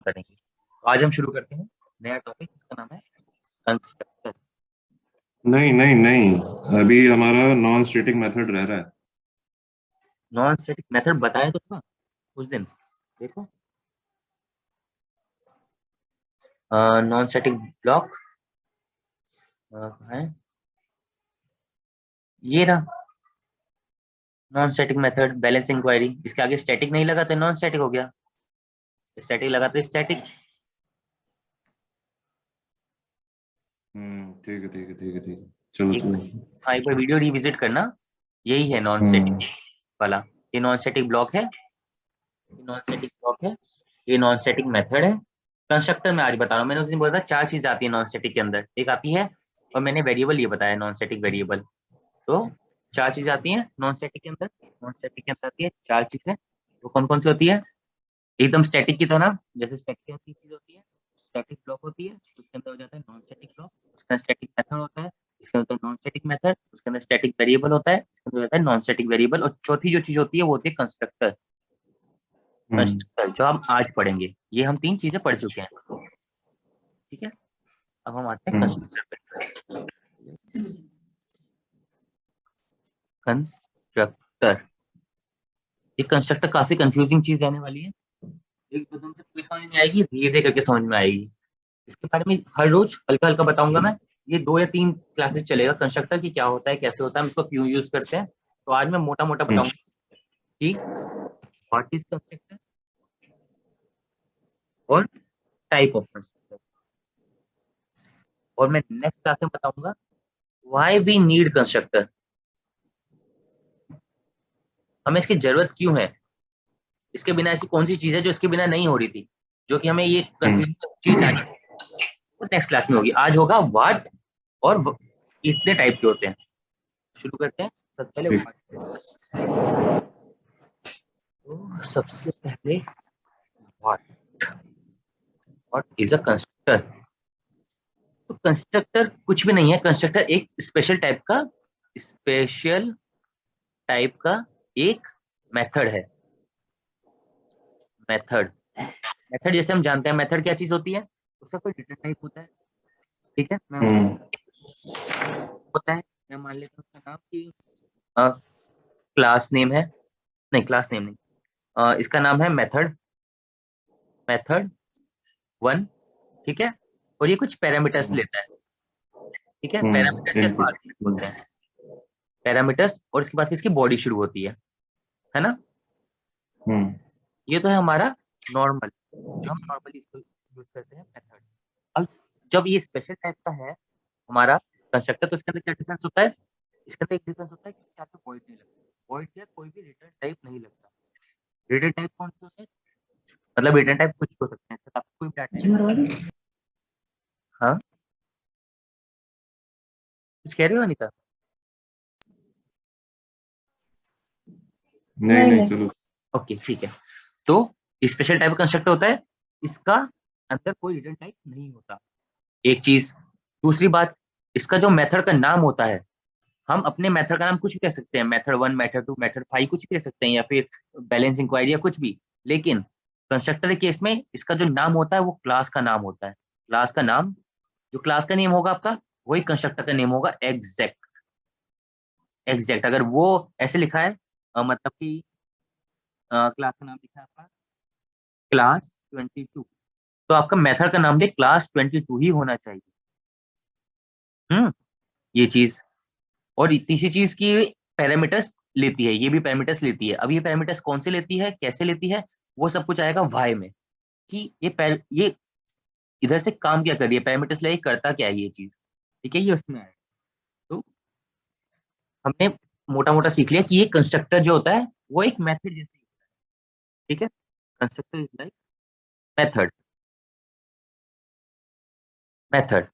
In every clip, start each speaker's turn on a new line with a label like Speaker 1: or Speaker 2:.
Speaker 1: करेंगे। तो आज हम शुरू करते हैं नया टॉपिक, जिसका नाम है कंस्ट्रक्टर।
Speaker 2: नहीं नहीं नहीं, अभी हमारा नॉन स्टैटिक मेथड रह रहा है।
Speaker 1: नॉन स्टैटिक मेथड बताया तो था उस दिन, देखो। नॉन स्टैटिक ब्लॉक है ये रहा। Non static method, balance inquiry, इसके आगे स्टैटिक नहीं लगा तो नॉन स्टैटिक हो गया, स्टैटिक लगा तो स्टैटिक।
Speaker 2: ठीक है ठीक है ठीक है ठीक है, चलो
Speaker 1: एक
Speaker 2: चलो।
Speaker 1: हाँ, एक बार वीडियो रिविजिट करना। यही है नॉन स्टैटिक
Speaker 2: हम्म
Speaker 1: वाला। ये नॉन स्टैटिक ब्लॉक है, ये नॉन स्टैटिक ब्लॉक है, ये नॉन स्टैटिक मेथड है। कंस्ट्रक्टर में आज बता रहा हूँ, मैंने उस दिन बोला था 4 चीज आती है नॉन स्टैटिक के अंदर, एक आती है, और मैंने वेरिएबल ये बताया नॉन स्टैटिक वेरिएबल। तो 4 चीज आती हैं नॉन स्टैटिक के अंदर। नॉन स्टैटिक के अंदर आती है 4 चीजें। वो कौन कौन सी होती है? एकदम स्टैटिक की तरह, जैसे स्टैटिक की चीज होती है, स्टैटिक ब्लॉक होती है, उसके अंदर हो जाता है नॉन स्टैटिक ब्लॉक, उसका स्टैटिक मेथड होता है, इसके अंदर नॉन स्टैटिक मेथड, उसके अंदर स्टैटिक वेरिएबल होता है, इसके अंदर होता है नॉन स्टैटिक वेरिएबल, और चौथी जो चीज होती है वो होती है कंस्ट्रक्टर।
Speaker 2: हम्म
Speaker 1: कंस्ट्रक्टर जो हम आज पढ़ेंगे, ये हम 3 चीजें पढ़ चुके हैं, ठीक है। अब हम आते हैं
Speaker 2: हम्म
Speaker 1: कंस्ट्रक्टर पे। कंस्ट्रक्टर, ये कंस्ट्रक्टर काफी कंफ्यूजिंग चीज रहने वाली है। एक तो तुमसे कोई समझ नहीं आएगी, धीरे धीरे करके समझ में आएगी। इसके बारे में हर रोज हल्का हल्का बताऊंगा मैं। ये 2 या 3 क्लासेस चलेगा कंस्ट्रक्टर की, क्या होता है, कैसे होता है, हम इसको क्यों यूज करते हैं। तो आज मैं मोटा मोटा
Speaker 2: हम्म
Speaker 1: बताऊंगा कि व्हाट इज कंस्ट्रक्टर और टाइप ऑफ कंस्ट्रक्टर। और मैं नेक्स्ट क्लास में बताऊंगा व्हाई वी नीड कंस्ट्रक्टर, हमें इसकी जरूरत क्यों है, इसके बिना ऐसी कौन सी चीज है जो इसके बिना नहीं हो रही थी, जो कि हमें ये
Speaker 2: हम्म
Speaker 1: कंफ्यूजन चीज आज नेक्स्ट क्लास में होगी। आज होगा व्हाट और कितने टाइप के होते हैं। शुरू करते हैं सबसे पहले
Speaker 2: ठीक।
Speaker 1: व्हाट से। तो सबसे पहले what, what is a constructor. तो कंस्ट्रक्टर कुछ भी नहीं है, कंस्ट्रक्टर एक स्पेशल टाइप का एक मेथड है। मेथड, मेथड जैसे हम जानते हैं, मेथड क्या चीज होती है, उसका कोई डेटा टाइप होता है, ठीक है। मैं
Speaker 2: हम्म
Speaker 1: होता है, मैं मान लेता हूँ उसका नाम कि क्लास नेम है, नहीं क्लास नेम नहीं, इसका नाम है मेथड, मेथड 1, ठीक है। और ये कुछ पैरामीटर्स लेता है, ठीक है। पैरामीटर्स या इसको
Speaker 2: इनपुट।
Speaker 1: आर्गुमेंट बोलते हैं, पैरामीटर्स। और इसके बाद फिर इसकी बॉडी शुरू होती है ना।
Speaker 2: हम्म
Speaker 1: ये तो है हमारा नॉर्मल, जो हम नॉर्मली इसको यूज करते हैं, मेथड। अब जब ये स्पेशल टाइप का है हमारा कंस्ट्रक्टर, तो इसके अंदर क्या डिफरेंस होता है, इसके अंदर एक डिफरेंस होता है कि इसके आगे वॉइड नहीं लगता, वॉइड या कोई भी रिटर्न टाइप नहीं लगता। रिटर्न टाइप कौन से होते हैं, मतलब रिटर्न टाइप कुछ हो सकते हैं, इसके साथ कोई भी डाटा टाइप। हाँ, कुछ कह रहे हो अनिता?
Speaker 2: नहीं नहीं, चलो।
Speaker 1: ओके ठीक है। तो स्पेशल टाइप कंस्ट्रक्टर होता है, इसका अंदर कोई रिटर्न टाइप नहीं होता, एक चीज। दूसरी बात, इसका जो मेथड का नाम होता है, हम अपने मेथड का नाम कुछ भी कह सकते हैं, मेथड 1, मेथड 2, मेथड 5, कुछ भी कह सकते हैं, या फिर बैलेंस इंक्वायरी या कुछ भी। लेकिन कंस्ट्रक्टर के केस में इसका जो नाम होता है वो क्लास का नाम होता है। क्लास का नाम, जो क्लास का नेम होगा आपका, वही कंस्ट्रक्टर का नेम होगा। एग्जैक्ट, एग्जैक्ट अगर वो ऐसे लिखा है, मतलब कि क्लास का नाम लिखा है आपका क्लास 22, तो आपका मेथड का नाम भी क्लास 22 ही होना चाहिए। ये चीज। और तीसरी चीज की पैरामीटर्स लेती है, ये भी पैरामीटर्स लेती है। अब ये पैरामीटर्स कौन से लेती है, कैसे लेती है, वो सब कुछ आएगा वाई में, कि ये इधर से काम क्या कर रही है, पैरामीटर्स लेके करता क्या है ये चीज, ठीक है। ये उसमें आएगा। तो हमने मोटा मोटा सीख लिया कि ये कंस्ट्रक्टर जो होता है वो एक मेथड जैसे ही होता है, ठीक है। Constructor is like method, method,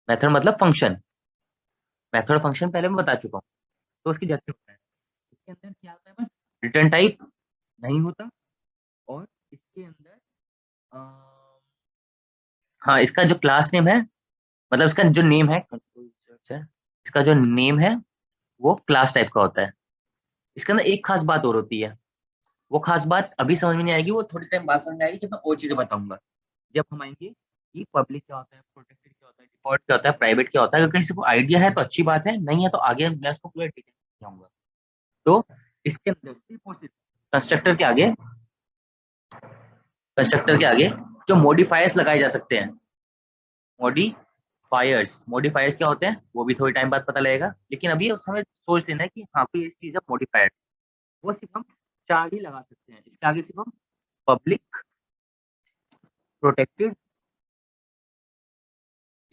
Speaker 1: method मतलब फंक्शन, मेथड फंक्शन पहले मैं बता चुका हूँ। तो उसकी जैसे होता है, इसके अंदर क्या होता है, बस रिटर्न टाइप नहीं होता। और इसके अंदर हाँ, इसका जो क्लास नेम है, मतलब इसका जो नेम है, इसका जो नेम है वो क्लास टाइप का होता है। इसके अंदर एक खास बात और होती है, वो खास बात अभी समझ में नहीं आएगी, वो थोड़ी टाइम बाद समझ में आएगी जब मैं और चीजें बताऊंगा। जब हम आएंगे कि पब्लिक क्या होता है, प्रोटेक्टेड क्या होता है, डिफॉल्ट क्या होता है, प्राइवेट क्या होता है। अगर किसी को आइडिया है तो अच्छी बात है, नहीं है तो आगे मैं उसको पूरा डिटेल जाऊंगा। तो इसके अंदर सिर्फ और सिर्फ कंस्ट्रक्टर के आगे, कंस्ट्रक्टर के आगे जो मॉडिफायर्स लगाए जा सकते हैं, मॉडिफायर्स, मॉडिफायर्स क्या होते हैं वो भी थोड़ी टाइम बाद पता लगेगा, लेकिन अभी उस हमें सोच लेना है कि हाँ कोई ऐसी चीज है मॉडिफायर, वो सिर्फ हम 4 ही लगा सकते हैं। इसके आगे सिर्फ हम पब्लिक, प्रोटेक्टेड,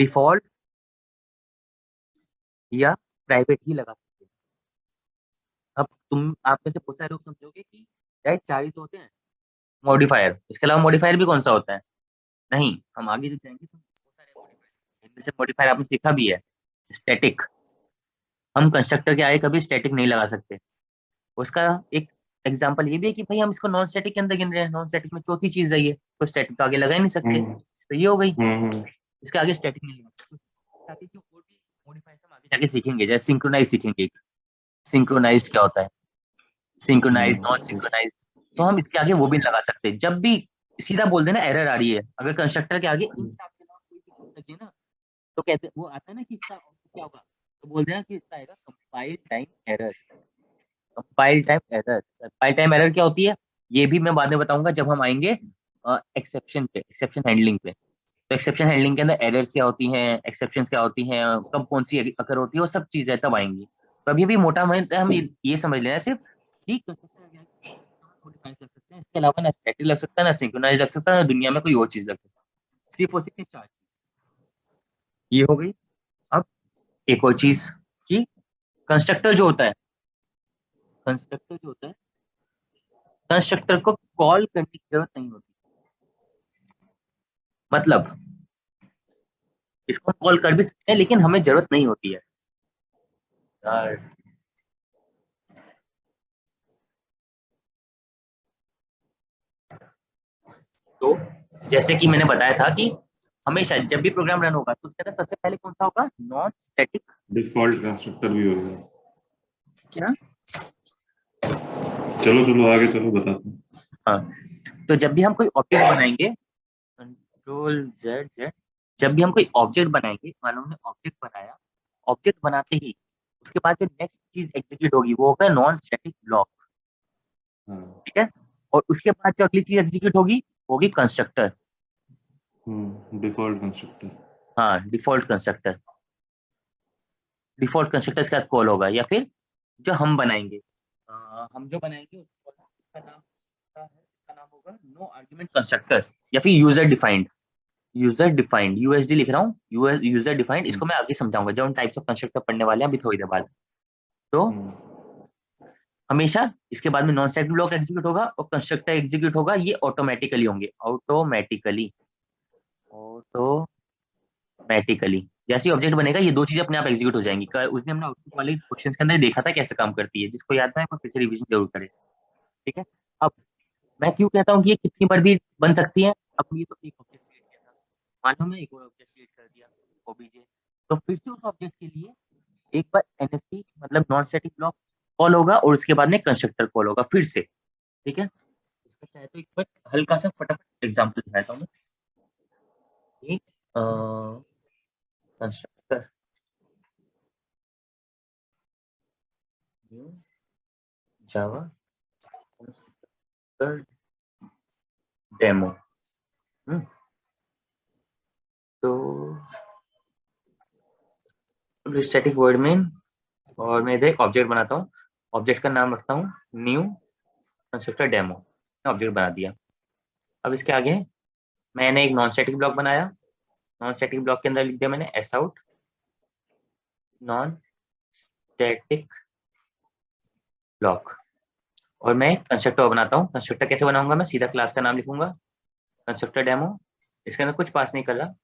Speaker 1: डिफॉल्ट या प्राइवेट ही लगा सकते हैं। अब आप में से बहुत सारे लोग समझोगे कि डायरेक्ट 4 ही तो होते हैं मॉडिफायर, इसके अलावा मॉडिफायर भी कौन सा होता है? नहीं, हम आगे जब जाएंगे तो बहुत सारे मॉडिफायर, इनमें से मॉडिफायर आपने सीखा भी है, स्टैटिक। हम कंस्ट्रक्टर के आगे कभी स्टैटिक नहीं लगा सकते। उसका एक एग्जांपल ये भी है कि भाई हम इसको नॉन स्टैटिक के अंदर गिन रहे हैं, नॉन स्टैटिक में चौथी चीज है ये, तो स्टैटिक तो आगे लगा ही नहीं सकते,
Speaker 2: हम्म
Speaker 1: तो ये हो गई,
Speaker 2: हम्म
Speaker 1: इसके आगे स्टैटिक नहीं लगा सकते। ताकि जो और भी मॉडिफायर्स हम आगे जाके सीखेंगे, जैसे सिंक्रोनाइज सीखेंगे, सिंक्रोनाइज क्या होता है, सिंक्रोनाइज, नॉन
Speaker 2: हम्म
Speaker 1: सिंक्रोनाइज, तो हम इसके आगे वो भी लगा सकते हैं। जब भी सीधा बोल देना एरर आ रही है, अगर कंस्ट्रक्टर के आगे इन चार के अलावा कोई भी चीज लगे ना, तो कहते वो आता है ना कि इसका आउटपुट क्या होगा, तो बोल देना कि इसका आएगा compile time error. Compile time error, compile time error क्या होती है ये भी मैं बाद में बताऊंगा जब हम आएंगे एक्सेप्शन पे, एक्सेप्शन हैंडलिंग पे। तो एक्सेप्शन हैंडलिंग के अंदर एरर्स क्या होती हैं, एक्सेप्शंस क्या होती हैं, कब कौन सी अकर होती है, वो सब चीजें तब आएंगी। तो अभी भी मोटा में हम ये समझ लेना सिर्फ सी मॉडिफाई कर सकते हैं, इसके अलावा ना स्टैटिक लग सकता है, ना सिंक्रोनाइज लग सकता है, ना दुनिया में कोई और चीज लग सकती है, सिर्फ और सिर्फ ये 4 चीज ये हो गई। अब एक और चीज कि कंस्ट्रक्टर जो होता है, कंस्ट्रक्टर जो होता है, कंस्ट्रक्टर को कॉल करने की जरूरत नहीं होती। मतलब इसको कॉल कर भी सकते हैं लेकिन हमें जरूरत नहीं होती है यार। तो जैसे कि मैंने बताया था कि हमेशा जब भी प्रोग्राम रन होगा तो उसके अंदर सबसे पहले कौन सा होगा, नॉन स्टैटिक।
Speaker 2: डिफॉल्ट कंस्ट्रक्टर भी होगा।
Speaker 1: क्या?
Speaker 2: चलो चलो आगे चलो बताते हैं।
Speaker 1: हाँ, तो जब भी हम कोई ऑब्जेक्ट बनाएंगे, कंट्रोल जेड जेड, जब भी हम कोई ऑब्जेक्ट बनाएंगे, मान लो हमने ऑब्जेक्ट बनाया, ऑब्जेक्ट बनाते ही उसके बाद जो नेक्स्ट चीज एग्जीक्यूट होगी वो होगा नॉन स्टैटिक ब्लॉक।
Speaker 2: हाँ
Speaker 1: ठीक है, और उसके बाद जो अगली चीज एग्जीक्यूट होगी होगी कंस्ट्रक्टर।
Speaker 2: Default constructor.
Speaker 1: हाँ, डिफॉल्ट कंस्ट्रक्टर, डिफॉल्ट कंस्ट्रक्टर इसके बाद कॉल होगा, या फिर जो हम बनाएंगे, हम जो बनाएंगे उसका नाम होगा नो आर्गुमेंट कंस्ट्रक्टर, या फिर user defined, user defined, USD लिख रहा हूँ, यूजर डिफाइंड, इसको मैं आगे समझाऊंगा जब हम टाइप्स ऑफ कंस्ट्रक्टर पढ़ने वाले हैं अभी थोड़ी देर बाद। तो हमेशा इसके बाद में नॉन स्टैटिक ब्लॉक एग्जीक्यूट होगा और कंस्ट्रक्टर एग्जीक्यूट होगा, ये ऑटोमेटिकली होंगे, ऑटोमेटिकली, ऑटोमेटिकली। जैसे ही ऑब्जेक्ट बनेगा ये दो चीजें अपने आप एग्जीक्यूट हो जाएंगी। उसने हमने आउटपुट वाले क्वेश्चंस के अंदर देखा था कैसे काम करती है, जिसको याद ना है वो फिर से रिवीजन जरूर करे। ठीक है, अब मैं क्यों कहता हूँ कि ये कितनी बार भी बन सकती है। अब ये तो एक ऑब्जेक्ट क्रिएट किया था, मान लो मैं एक और ऑब्जेक्ट क्रिएट कर दिया ओबीजे, तो फिर से उस ऑब्जेक्ट के लिए एक बार एनएसपी मतलब नॉन स्टैटिक ब्लॉक कॉल होगा और उसके बाद में कंस्ट्रक्टर कॉल होगा फिर से। ठीक है, इसका चाहे तो एक बार हल्का सा फटाफट एग्जांपल दिखाता हूँ मैं। एक कंस्ट्रक्टर न्यू जावा कंस्ट्रक्टर डेमो। तो स्टैटिक वर्ड मेन, और मैं इधर एक ऑब्जेक्ट बनाता हूँ, ऑब्जेक्ट का नाम रखता हूँ न्यू कंस्ट्रक्टर डेमो, ऑब्जेक्ट बना दिया। अब इसके आगे मैंने एक नॉन स्टैटिक ब्लॉक बनाया, नॉन स्टैटिक ब्लॉक के अंदर लिख दिया मैंने S out non static block, और मैं कंस्ट्रक्टर बनाता हूँ। कंस्ट्रक्टर कैसे बनाऊंगा, मैं सीधा क्लास का नाम लिखूंगा कंस्ट्रक्टर डेमो, इसके अंदर कुछ पास नहीं कर रहा,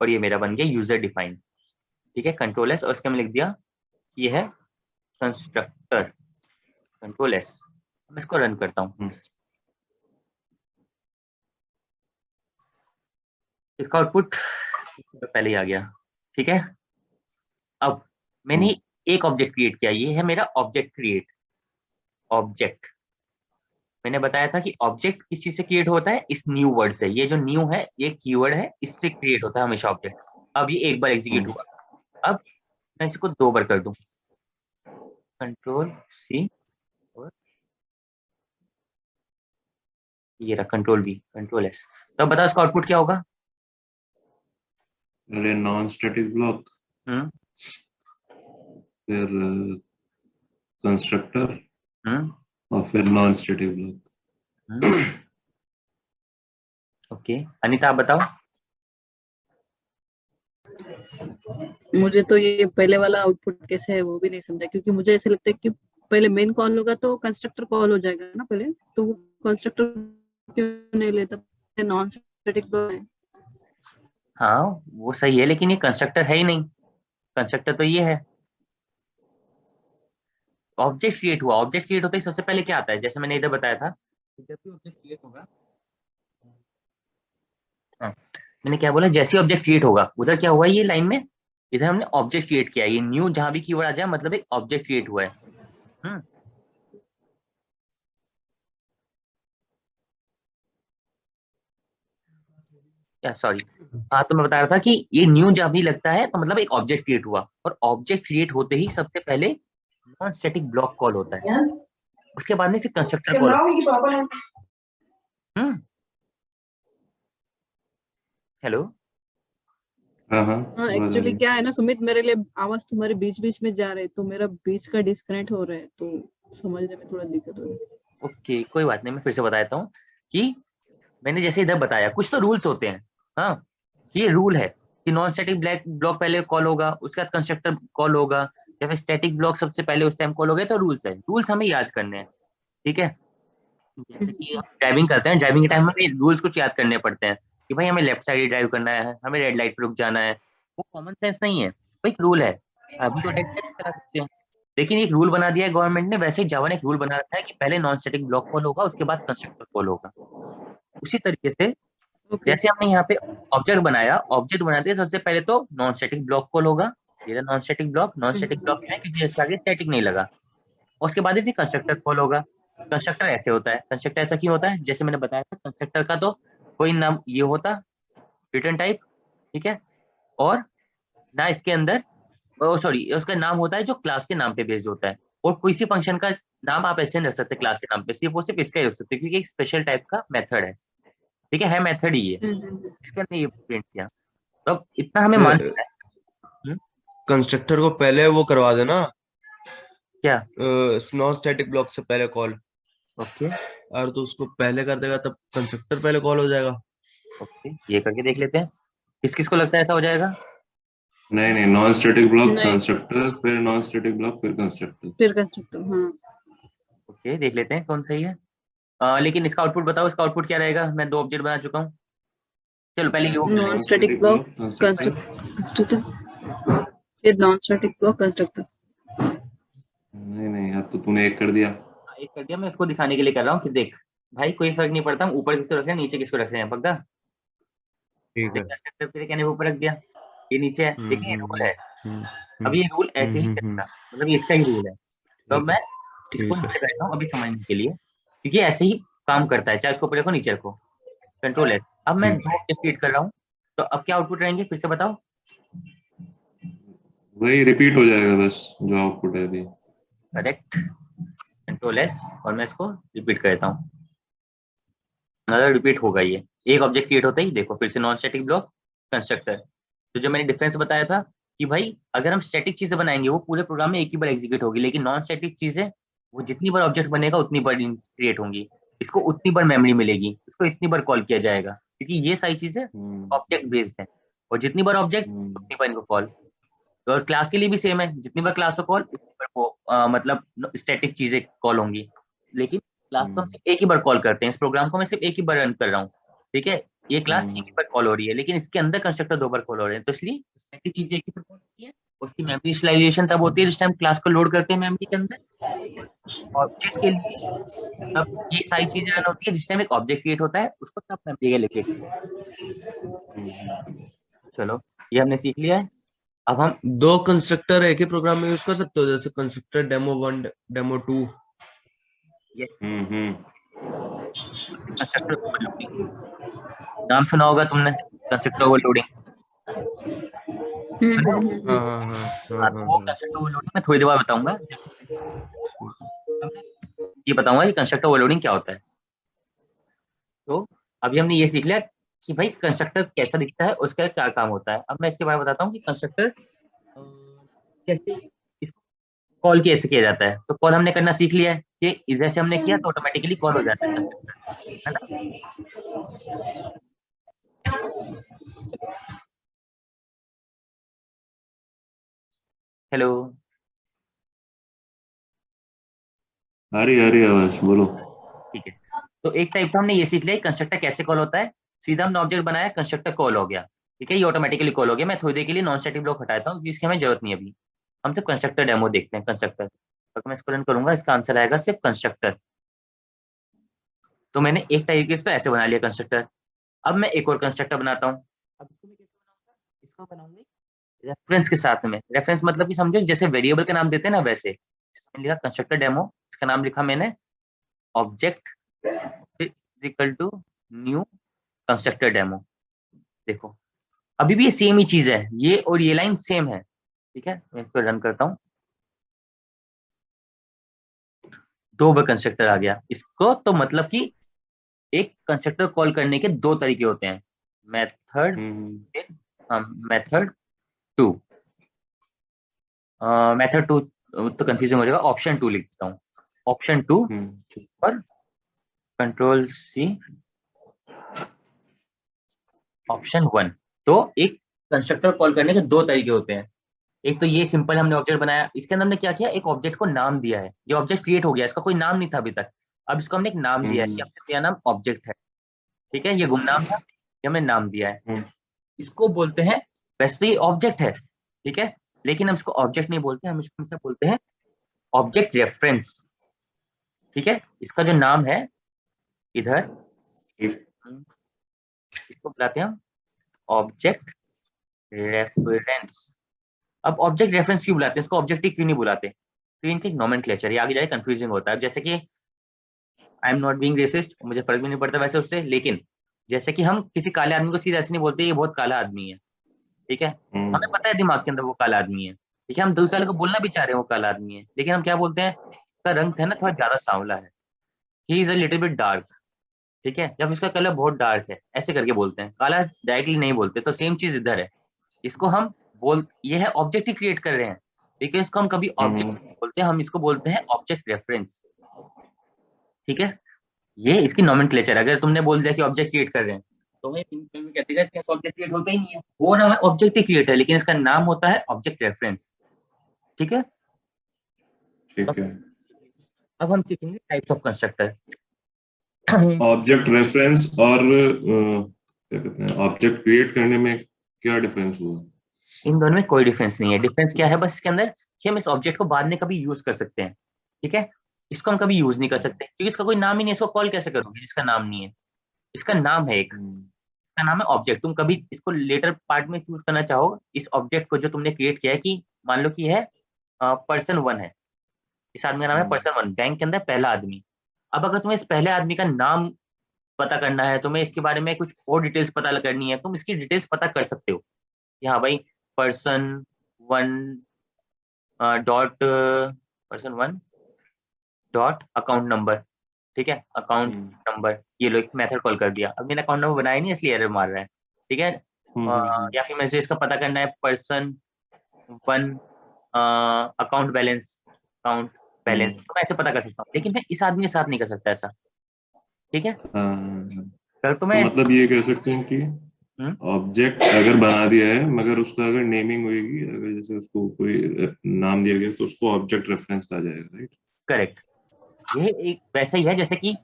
Speaker 1: और ये मेरा बन गया यूजर डिफाइंड। ठीक है, कंट्रोल एस, और इसके में लिख दिया ये है कंस्ट्रक्टर, कंट्रोल एस। मैं इसको रन करता हूँ, इसका आउटपुट पहले ही आ गया। ठीक है, अब मैंने एक ऑब्जेक्ट क्रिएट किया, ये है मेरा ऑब्जेक्ट क्रिएट, ऑब्जेक्ट मैंने बताया था कि ऑब्जेक्ट किस चीज से क्रिएट होता है, इस न्यू वर्ड से। ये जो न्यू है ये कीवर्ड है, इससे क्रिएट होता है हमेशा ऑब्जेक्ट। अब ये एक बार एग्जीक्यूट हुआ, अब मैं इसको 2 बार कर दूं, कंट्रोल सी और ये रहा कंट्रोल बी, कंट्रोल एस। तो अब बताओ इसका आउटपुट क्या होगा?
Speaker 2: अरे नॉन स्टैटिक ब्लॉक,
Speaker 1: हम्म
Speaker 2: फिर कंस्ट्रक्टर,
Speaker 1: हम्म
Speaker 2: और फिर नॉन स्टैटिक
Speaker 1: हम्म
Speaker 2: ब्लॉक।
Speaker 1: ओके, अनीता आप बताओ।
Speaker 3: मुझे तो ये पहले वाला आउटपुट कैसे है वो भी नहीं समझा, क्योंकि मुझे ऐसे लगता है कि पहले मेन कॉल होगा तो कंस्ट्रक्टर कॉल हो जाएगा ना पहले, तो वो कंस्ट्रक्टर क्यों नहीं लेता, नॉन स्टैटिक है।
Speaker 1: हाँ वो सही है, लेकिन ये कंस्ट्रक्टर है ही नहीं, कंस्ट्रक्टर तो ये है। ऑब्जेक्ट क्रिएट हुआ, ऑब्जेक्ट क्रिएट होता ही सबसे पहले क्या आता है, जैसे मैंने इधर बताया था, जब भी ऑब्जेक्ट क्रिएट होगा, हाँ मैंने क्या बोला, जैसे ऑब्जेक्ट क्रिएट होगा, उधर क्या हुआ ये लाइन में, इधर हमने ऑब्जेक्ट क्रिएट किया। ये न्यू जहां भी कीवर्ड आ जाए मतलब एक ऑब्जेक्ट क्रिएट हुआ है। हम्म या सॉरी, हाँ तो मैं बता रहा था कि ये न्यू जब भी लगता है तो मतलब एक ऑब्जेक्ट क्रिएट हुआ, और ऑब्जेक्ट क्रिएट होते ही सबसे पहले नॉन स्टैटिक ब्लॉक कॉल होता है, उसके बाद में फिर कंस्ट्रक्टर कॉल होता है। हम्म हेलो।
Speaker 2: हाँ हाँ,
Speaker 3: हाँ
Speaker 2: आवाज आ
Speaker 3: एक्चुअली
Speaker 2: रही है।
Speaker 3: क्या है ना सुमित, मेरे लिए आवाज तुम्हारे बीच बीच में जा रहे है, तो मेरा बीच का डिस्कनेक्ट हो रहा है, तो समझने में थोड़ा दिक्कत हो रही है।
Speaker 1: ओके कोई बात नहीं, मैं फिर से बता देता हूँ कि मैंने जैसे इधर बताया कुछ तो रूल्स होते हैं। हाँ कि ये रूल है कि नॉन स्टैटिक ब्लैक ब्लॉक पहले कॉल होगा, उसके बाद कंस्ट्रक्टर कॉल होगा, या फिर स्टैटिक ब्लॉक सबसे पहले उस टाइम कॉल हो गया, तो रूल्स है, रूल्स हमें याद करने हैं। ठीक है, जैसे कि हम ड्राइविंग करते हैं, ड्राइविंग के टाइम में रूल्स कुछ याद करने पड़ते हैं कि भाई हमें लेफ्ट साइड ड्राइव करना है, हमें रेड लाइट पे रुक जाना है। वो कॉमन सेंस नहीं है, वो एक रूल है। अभी तो राइट साइड चला सकते हैं, लेकिन एक रूल बना दिया है गवर्नमेंट ने, वैसे ही जावा ने एक रूल बना रखा है कि पहले नॉन स्टैटिक ब्लॉक कॉल होगा, उसके बाद कंस्ट्रक्टर कॉल होगा। उसी तरीके से
Speaker 3: ओके।
Speaker 1: जैसे हमने यहाँ पे ऑब्जेक्ट बनाया, ऑब्जेक्ट बनाते हैं सबसे पहले तो नॉन स्टैटिक ब्लॉक कॉल होगा। ये non static block, non static block है क्योंकि इसके आगे स्टैटिक नहीं लगा। और उसके बाद फिर कंस्ट्रक्टर कॉल होगा। कंस्ट्रक्टर ऐसे होता है, कंस्ट्रक्टर ऐसा क्यों होता है, जैसे मैंने बताया था, कंस्ट्रक्टर का तो कोई नाम ये होता रिटर्न टाइप, ठीक है, और ना इसके अंदर, सॉरी उसका नाम होता है जो क्लास के नाम पे बेस्ड होता है, और कोई सी फंक्शन का नाम आप ऐसे नहीं रख सकते क्लास के नाम पे, सिर्फ वो सिर्फ इसका ही रख सकते क्योंकि एक स्पेशल टाइप का मेथड है। ठीक है मेथड ही है, इसके अंदर ये प्रिंट किया। तो अब इतना हमें मान लेना है। हम्म,
Speaker 4: कंस्ट्रक्टर को पहले वो करवा देना,
Speaker 1: क्या?
Speaker 4: नॉन स्टैटिक ब्लॉक से पहले कॉल।
Speaker 1: ओके
Speaker 4: और तो उसको पहले कर देगा तब कंस्ट्रक्टर पहले कॉल हो जाएगा।
Speaker 1: ओके, ये करके देख लेते हैं किस किस को लगता है ऐसा हो जाएगा।
Speaker 2: नहीं नहीं, नॉन स्टैटिक ब्लॉक
Speaker 3: नहीं,
Speaker 2: कंस्ट्रक्टर, फिर नॉन स्टैटिक ब्लॉक, फिर कंस्ट्रक्टर।
Speaker 3: फिर कंस्ट्रक्टर, हाँ।
Speaker 1: ओके देख लेते हैं कौन सही है। लेकिन इसका आउटपुट बताओ, इसका आउटपुट क्या रहेगा, मैं 2 ऑब्जेक्ट बना चुका हूँ। चलो पहले ये वो कर
Speaker 3: नॉन
Speaker 2: नॉन
Speaker 1: लेते
Speaker 3: static
Speaker 2: static
Speaker 3: block
Speaker 2: block constructor.
Speaker 3: Constructor, फिर नॉन स्टैटिक ब्लॉक कंस्ट्रक्टर।
Speaker 2: नहीं नहीं, अब तो तूने एक कर दिया।
Speaker 1: हैं। हाँ, एक कर दिया, मैं इसको दिखाने के लिए कर रहा हूँ कि देख भाई कोई फर्क नहीं पड़ता हम ऊपर किसको रख रहे हैं नीचे किसको रख रहे हैं, पक्का।
Speaker 4: ठीक
Speaker 1: देख
Speaker 4: है।
Speaker 1: कंस्ट्रक्टर तेरे कहने पे ऊपर रख दिया, ये नीचे है, लेकिन ये रूल है।
Speaker 4: हम्म,
Speaker 1: अब ये रूल ऐसे ही चलेगा, मतलब ये इसका ही रूल है। तो अब
Speaker 4: ठीक
Speaker 1: मैं
Speaker 4: है।
Speaker 1: इसको
Speaker 4: ठीक है।
Speaker 1: नीचे करता हूँ अभी समझने के लिए, क्योंकि ऐसे ही काम करता है, चाहे उसको ऊपर रखो नीचे रखो, कंट्रोल एस। अब मैं
Speaker 4: हम्म,
Speaker 1: 2 ऑब्जेक्ट क्रिएट कर रहा हूँ, तो अब क्या आउटपुट रहेंगे फिर से बताओ।
Speaker 2: वही रिपीट हो जाएगा बस, जो आउटपुट है अभी।
Speaker 1: करेक्ट, कंट्रोल एस, और मैं इसको रिपीट कर देता हूँ। अगर रिपीट होगा ये, एक ऑब्जेक्ट क्रिएट होता ही देखो फिर से नॉन स्टैटिक ब्लॉक कंस्ट्रक्टर। तो जो मैंने डिफरेंस बताया था कि भाई अगर हम स्टैटिक चीजें बनाएंगे वो पूरे प्रोग्राम में एक ही बार एग्जीक्यूट होगी, लेकिन नॉन स्टैटिक चीजें वो जितनी बार ऑब्जेक्ट बनेगा उतनी बार क्रिएट होंगी, इसको उतनी बार मेमोरी मिलेगी, इसको इतनी बार कॉल किया जाएगा, क्योंकि ये सारी चीजें
Speaker 2: हम्म
Speaker 1: ऑब्जेक्ट बेस्ड है, और जितनी बार ऑब्जेक्ट
Speaker 2: हम्म
Speaker 1: उतनी बार इनको कॉल। तो और क्लास के लिए भी सेम है, जितनी बार क्लास को कॉल उतनी बार वो मतलब स्टैटिक चीजें कॉल होंगी, लेकिन क्लास को हम
Speaker 2: हम्म
Speaker 1: सिर्फ एक ही बार कॉल करते हैं, इस प्रोग्राम को मैं सिर्फ एक ही बार रन कर रहा हूँ। ठीक है, ये क्लास एक ही बार कॉल हो रही है, लेकिन इसके अंदर कंस्ट्रक्टर 2 बार कॉल हो रहे हैं, तो इसलिए स्टैटिक चीजें एक ही बार कॉल होती है। उसकी मेमोरी यूटिलाइजेशन तब होती है जिस टाइम क्लास को लोड करते हैं मेमोरी के अंदर। ऑब्जेक्ट के लिए तब ये सारी चीजें रन होती है जिस टाइम एक ऑब्जेक्ट क्रिएट होता है, उसको तब मेमोरी के लोकेट। चलो ये हमने सीख लिया है। अब हम
Speaker 4: दो कंस्ट्रक्टर एक ही प्रोग्राम में यूज कर सकते हो, जैसे कंस्ट्रक्टर डेमो 1, डेमो 2।
Speaker 1: yes,
Speaker 2: हम्म
Speaker 1: कंस्ट्रक्टर ओवरलोडिंग, नाम सुना होगा तुमने, कंस्ट्रक्टर ओवरलोडिंग। सुना है?
Speaker 4: हाँ हाँ हाँ हाँ
Speaker 1: हाँ,
Speaker 4: हाँ
Speaker 1: तो वो
Speaker 4: हाँ।
Speaker 1: कंस्ट्रक्टर ओवरलोडिंग मैं थोड़ी देर बाद बताऊंगा। अब मैं ये बताऊंगा कि कंस्ट्रक्टर ओवरलोडिंग क्या होता है। तो अभी हमने ये सीख लिया कि भाई कंस्ट्रक्टर कैसा दिखता है, उसका क्या काम होता है। अब मैं इसके बारे में बताता हूँ कि कंस्ट्रक्टर कैसे, इसको कॉल कैसे किया जाता है। तो कॉल हमने करना सीख लिया है कि इधर से हमने किया तो ऑटोमेटिकली कॉल हो जाता है कंस्ट्रक्टर, है ना। हेलो।
Speaker 2: आ रही आवाज, बोलो।
Speaker 1: ठीक है, तो एक टाइप तो हमने ये सीख लिया कंस्ट्रक्टर कैसे कॉल होता है। सीधा हमने ऑब्जेक्ट बनाया, कंस्ट्रक्टर कॉल हो गया। ठीक है, ये ऑटोमेटिकली कॉल हो गया। मैं थोड़ी देर के लिए नॉन स्टैटिक ब्लॉक हटाता हूँ क्योंकि इसकी हमें जरूरत नहीं है अभी। हम सिर्फ कंस्ट्रक्टर डेमो देखते हैं। कंस्ट्रक्टर, तो मैं इसको रन करूंगा, इसका आंसर आएगा सिर्फ कंस्ट्रक्टर। तो मैंने एक तरीके से तो ऐसे बना लिया कंस्ट्रक्टर। अब मैं एक और कंस्ट्रक्टर बनाता हूँ। अब इसको मैं कैसे बनाऊंगा, इसको बनाऊंगा रेफरेंस के साथ में। रेफरेंस मतलब कि समझो जैसे वेरिएबल का नाम देते हैं ना, वैसे जैसे मैंने लिखा कंस्ट्रक्टर डेमो, इसका नाम लिखा मैंने object equal to new constructor demo. देखो अभी भी ये सेम ही चीज है, ये और ये लाइन सेम है। ठीक है, मैं इसको रन करता हूँ, 2 बार कंस्ट्रक्टर आ गया। इसको तो मतलब कि एक कंस्ट्रक्टर कॉल करने के 2 तरीके होते हैं, मेथड, मेथड 2। मेथड 2 तो कंफ्यूजन हो जाएगा, ऑप्शन 2 लिख देता हूँ। ऑप्शन 2 और कंट्रोल सी, ऑप्शन 1। तो एक कंस्ट्रक्टर कॉल करने के 2 तरीके होते हैं। एक तो ये सिंपल हमने ऑब्जेक्ट बनाया, इसके अंदर हमने क्या किया, एक ऑब्जेक्ट को नाम दिया है। ये ऑब्जेक्ट क्रिएट हो गया, इसका कोई नाम नहीं था अभी तक। अब इसको हमने एक नाम दिया है, ये हमने दिया नाम ऑब्जेक्ट है। ठीक है, ये गुमनाम था, ये हमने नाम दिया है। इसको बोलते हैं, वैसे तो ये ऑब्जेक्ट है, ठीक है, लेकिन हम इसको ऑब्जेक्ट नहीं बोलते, हम इसको हमेशा बोलते हैं ऑब्जेक्ट रेफरेंस। ठीक है, इसका जो नाम है इधर, इसको बुलाते हैं हम ऑब्जेक्ट रेफरेंस। अब ऑब्जेक्ट रेफरेंस क्यों बुलाते हैं, इसको ऑब्जेक्टिव क्यों नहीं बुलाते, तो इनके नोमेनक्लेचर ये आगे जाके कंफ्यूजिंग होता है। जैसे कि I am not being racist, मुझे फर्क भी नहीं पड़ता वैसे उससे, लेकिन जैसे कि हम किसी काले आदमी को सीधा ऐसे नहीं बोलते ये बहुत काला आदमी है। ठीक है, हमें पता है दिमाग के अंदर वो काला आदमी है। ठीक है, हम दूसरे वाले को बोलना भी चाह रहे हैं वो काला आदमी है, लेकिन हम क्या बोलते हैं, उसका रंग है ना थोड़ा ज्यादा सांवला है, he is a little bit dark. ठीक है, या फिर उसका कलर बहुत डार्क है, ऐसे करके बोलते हैं, काला डायरेक्टली नहीं बोलते। तो सेम चीज इधर है, इसको हम बोल, ये है ऑब्जेक्ट ही क्रिएट कर रहे हैं, लेकिन इसको हम कभी ऑब्जेक्ट बोलते हैं, हम इसको बोलते हैं ऑब्जेक्ट रेफरेंस। ठीक है, ये इसकी नोमेनक्लेचर। अगर तुमने बोल दिया कि ऑब्जेक्ट क्रिएट कर रहे हैं, तो मैं कहते हैं इसका ऑब्जेक्ट क्रिएट होता ही नहीं है, वो ना ऑब्जेक्ट ही क्रिएट है, लेकिन इसका नाम होता है ऑब्जेक्ट रेफरेंस। ठीक है,
Speaker 2: ठीक है।
Speaker 1: अब हम सीखेंगे types of constructor.
Speaker 2: Object reference और क्या कहते हैं, ऑब्जेक्ट क्रिएट करने में क्या डिफरेंस हुआ?
Speaker 1: इन दोनों में कोई डिफरेंस नहीं है। डिफरेंस क्या है बस इसके अंदर, कि हम इस ऑब्जेक्ट को बाद में कभी यूज कर सकते हैं। ठीक है, इसको हम कभी यूज नहीं कर सकते क्योंकि इसका कोई नाम ही नहीं है। इसको कॉल कैसे करोगे जिसका नाम नहीं है, इसका नाम है एक, इसका नाम है ऑब्जेक्ट। तुम कभी इसको लेटर पार्ट में चूज करना चाहो, इस ऑब्जेक्ट को जो तुमने क्रिएट किया है, कि मान लो कि है पर्सन 1 है, इस आदमी का नाम है पर्सन 1, बैंक के अंदर पहला आदमी। अब अगर तुम्हें इस पहले आदमी का नाम पता करना है, तुम्हें इसके बारे में कुछ और डिटेल्स पता करनी है, तुम इसकी डिटेल्स पता कर सकते हो कि हाँ भाई person 1 dot, person 1 dot account number. ठीक है, अकाउंट नंबर, ये लो एक मेथड कॉल कर दिया। अब मैंने अकाउंट नंबर बनाया नहीं इसलिए एरर मार रहा है। ठीक है, या फिर मुझे इसका पता करना है person 1 account balance, account balance, तो मैं ऐसे पता कर सकता हूँ, लेकिन मैं इस आदमी के साथ नहीं कर सकता ऐसा। ठीक है, तो
Speaker 2: तो
Speaker 1: मैं
Speaker 2: मतलब ये कह सकते हैं कि ऑब्जेक्ट अगर बना दिया है, मगर उसका अगर नेमिंग होगी, अगर जैसे उसको कोई नाम दिया गया तो उसको ऑब्जेक्ट रेफरेंस कहा जाएगा, राइट?
Speaker 1: करेक्ट, ये एक वैसा ही है जैसे कि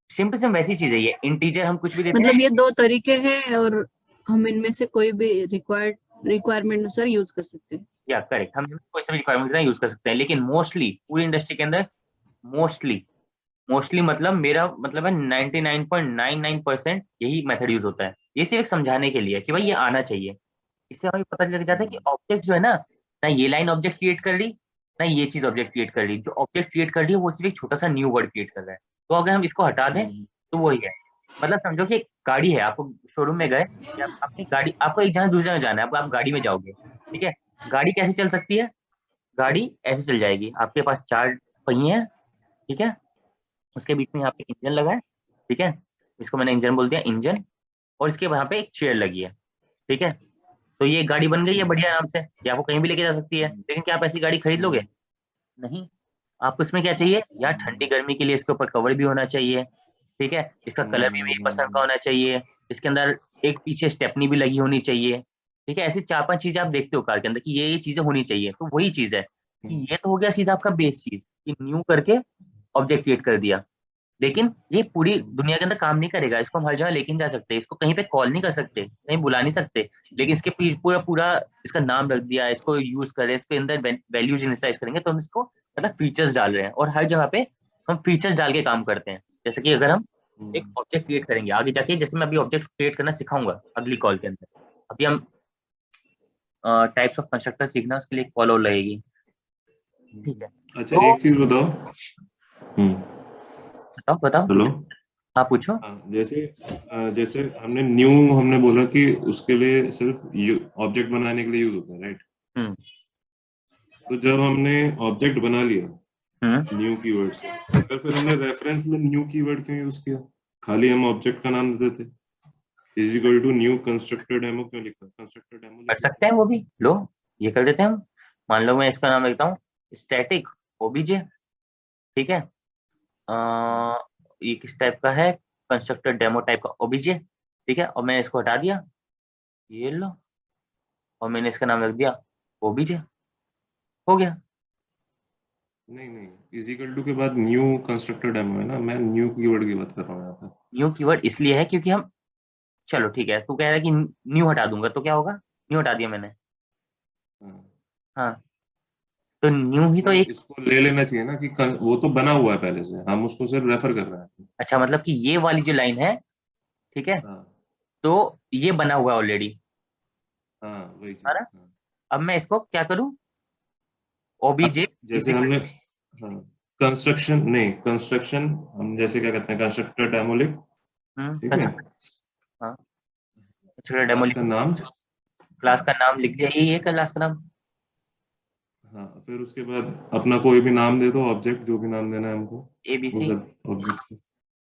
Speaker 1: सेम टू सेम वैसी चीज है। ये इंटीजर हम कुछ भी देते हैं,
Speaker 3: मतलब ये 2 तरीके हैं और हम इनमें से कोई भी रिक्वायरमेंट अनुसार यूज कर सकते हैं।
Speaker 1: या करेक्ट, हम कोई सा भी रिक्वायरमेंट यूज कर सकते हैं, लेकिन मोस्टली पूरी इंडस्ट्री के अंदर मोस्टली, मोस्टली मतलब मेरा मतलब है 99.99% यही मेथड यूज होता है। ये सिर्फ एक समझाने के लिए कि भाई ये आना चाहिए। इससे हमें पता लग जाता है कि ऑब्जेक्ट जो है ना ये लाइन ऑब्जेक्ट क्रिएट कर रही, ना ये चीज ऑब्जेक्ट क्रिएट कर रही। जो ऑब्जेक्ट क्रिएट कर रही है वो सिर्फ एक छोटा सा न्यू वर्ड क्रिएट कर रहा है। तो अगर हम इसको हटा दें तो वही है। मतलब समझो कि एक गाड़ी है, आपको शोरूम में गए कि आप अपनी गाड़ी, आपको एक जगह से दूसरी जगह जाना है, आप गाड़ी में जाओगे, ठीक है। गाड़ी कैसे चल सकती है? गाड़ी ऐसे चल जाएगी, आपके पास 4 पहिए हैं, ठीक है, उसके बीच में यहाँ पे इंजन लगा है, ठीक है, इसको मैंने इंजन बोल दिया, इंजन, और इसके वहां पे एक चेयर लगी है, ठीक है। तो ये गाड़ी बन गई है बढ़िया आराम से, ये आपको कहीं भी लेके जा सकती है। लेकिन क्या आप ऐसी गाड़ी खरीद लोगे? नहीं। आपको इसमें क्या चाहिए यार? ठंडी गर्मी के लिए इसके ऊपर कवर भी होना चाहिए, ठीक है, इसका कलर भी मेरी पसंद का होना चाहिए, इसके अंदर एक पीछे स्टेपनी भी लगी होनी चाहिए, ठीक है। ऐसी 4-5 चीजें आप देखते हो कार के अंदर कि ये चीजें होनी चाहिए। तो वही चीज है कि ये तो हो गया सीधा आपका बेस चीज कि न्यू करके ऑब्जेक्ट क्रिएट कर दिया। लेकिन ये पूरी दुनिया के अंदर काम नहीं करेगा, इसको हम हर जगह लेके नहीं जा सकते, इसको कहीं पे कॉल नहीं कर सकते, कहीं बुला नहीं सकते। लेकिन इसके पूरा पूरा इसका नाम रख दिया, इसको यूज करें, इसके अंदर वैल्यूज इनिशियलाइज करेंगे, तो हम इसको मतलब फीचर्स डाल रहे हैं। और हर जगह पे हम फीचर्स डाल के काम करते हैं। जैसे कि अगर हम एक ऑब्जेक्ट क्रिएट करेंगे आगे जाके, जैसे मैं अभी ऑब्जेक्ट क्रिएट करना सिखाऊंगा अगली कॉल के अंदर, अभी हम टाइप्स ऑफ कंस्ट्रक्टर सीखना, उसके लिए कॉल और लगेगी, ठीक है।
Speaker 2: अच्छा,
Speaker 1: तो
Speaker 2: एक चीज बताओ।
Speaker 1: बताओ बताओ,
Speaker 2: हेलो।
Speaker 1: पूछो। हाँ पूछो।
Speaker 2: हाँ, जैसे जैसे हमने बोला कि उसके लिए सिर्फ ऑब्जेक्ट बनाने के लिए यूज होता है, राइट?
Speaker 1: हम्म
Speaker 2: तो जब हमने ऑब्जेक्ट बना लिया
Speaker 1: हम्म
Speaker 2: न्यू कीवर्ड से, तो फिर हमने रेफरेंस में न्यू कीवर्ड क्यों यूज किया? खाली हम ऑब्जेक्ट का नाम दे देते, is equal to new constructor demo क्यों लिखा? कंस्ट्रक्टर डेमो
Speaker 1: कर
Speaker 2: लिख
Speaker 1: सकते
Speaker 2: देते।
Speaker 1: हैं वो भी, लो ये कर देते हैं हम। मान लो मैं इसका नाम लिखता हूँ स्टैटिक ओबीजे, ठीक है। ये किस टाइप का है? कंस्ट्रक्टर डेमो टाइप का ओबीजे, ठीक है। और मैंने इसको हटा दिया, ये लो, और मैंने इसका नाम रख दिया ओबीजे, हो गया।
Speaker 2: नहीं नहीं, इज इक्वल टू के बाद न्यू कंस्ट्रक्टर डेमो है ना, मैं न्यू कीवर्ड की बात कर रहा हूँ यहाँ पर।
Speaker 1: न्यू कीवर्ड इसलिए है क्योंकि हम, चलो ठीक है, तू कह रहा है कि न्यू हटा दूंगा तो क्या होगा? न्यू हटा दिया मैंने,
Speaker 2: हाँ,
Speaker 1: हाँ, तो न्यू ही तो
Speaker 2: तो
Speaker 1: एक,
Speaker 2: इसको ले लेना चाहिए ना कि वो तो बना हुआ है पहले से, हम उसको सिर्फ रेफर कर रहे हैं।
Speaker 1: अच्छा मतलब कि ये वाली जो लाइन है, ठीक है,
Speaker 2: हाँ
Speaker 1: तो ये बना हुआ है ऑलरेडी,
Speaker 2: हाँ, वही
Speaker 1: है
Speaker 2: चीज।
Speaker 1: ना।
Speaker 2: हाँ,
Speaker 1: अब मैं इसको क्या करूं?
Speaker 2: अब
Speaker 1: ओबीजे इज
Speaker 2: जैसे
Speaker 1: इक्वल,
Speaker 2: हमने, हाँ, कंस्ट्रक्शन नहीं, कंस्ट्रक्शन हम जैसे क्या कहते हैं, कंस्ट्रक्टर डेमो लिख, ठीक है,
Speaker 1: कंस्ट्रक्टर, हाँ, कंस्ट्रक्टर डेमो
Speaker 2: क्लास का
Speaker 1: लिखो,
Speaker 2: नाम।
Speaker 1: क्लास का नाम लिख दिया, यही है क्लास का नाम।
Speaker 2: हाँ, फिर उसके बाद अपना कोई भी नाम दे दो, ऑब्जेक्ट जो भी नाम देना है हमको, वो
Speaker 1: एबीसी,
Speaker 2: सब ऑब्जेक्ट।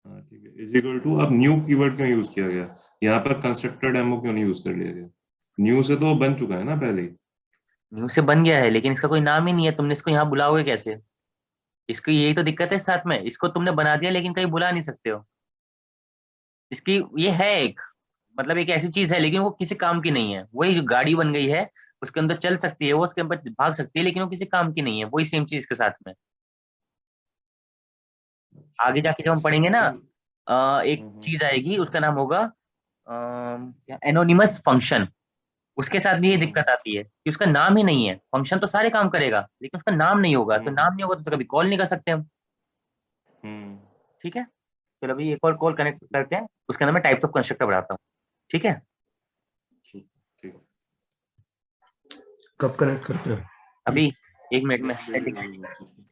Speaker 2: हाँ ठीक है, इज इक्वल टू, अब न्यू कीवर्ड क्यों यूज किया गया यहाँ पर? कंस्ट्रक्टर डेमो क्यों नहीं यूज कर लिया गया? न्यू से तो वो बन चुका है ना पहले ही।
Speaker 1: न्यू से बन गया है लेकिन इसका कोई नाम ही नहीं है, तुमने इसको यहाँ बुलाओगे कैसे? इसकी यही तो दिक्कत है साथ में, इसको तुमने बना दिया लेकिन कहीं बुला नहीं सकते हो। इसकी ये है एक, मतलब एक ऐसी चीज है लेकिन वो किसी काम की नहीं है। वही जो गाड़ी बन गई है, उसके अंदर चल सकती है, वो उसके अंदर भाग सकती है, लेकिन वो किसी काम की नहीं है। वही सेम चीज के साथ में
Speaker 2: अच्छा,
Speaker 1: आगे जाके जब हम पढ़ेंगे ना,
Speaker 2: चल।
Speaker 1: एक चीज आएगी, उसका नाम होगा एनोनिमस फंक्शन। उसके साथ भी ये
Speaker 2: हम्म
Speaker 1: दिक्कत आती है कि उसका नाम ही नहीं है। फंक्शन तो सारे काम करेगा लेकिन उसका नाम नहीं होगा, तो नाम
Speaker 2: हम्म
Speaker 1: नहीं होगा तो उसे कभी कॉल नहीं कर सकते हम,
Speaker 2: हम्म
Speaker 1: ठीक है। चलो अभी एक और कॉल कनेक्ट करते हैं, उसके अंदर मैं टाइप्स ऑफ कंस्ट्रक्टर बढ़ाता हूँ, ठीक है।
Speaker 2: ठीक ठीक।
Speaker 4: कब कनेक्ट करते हो?
Speaker 1: अभी 1 मिनट में
Speaker 2: बस
Speaker 1: सेटिंग।
Speaker 2: भेजो WhatsApp पे।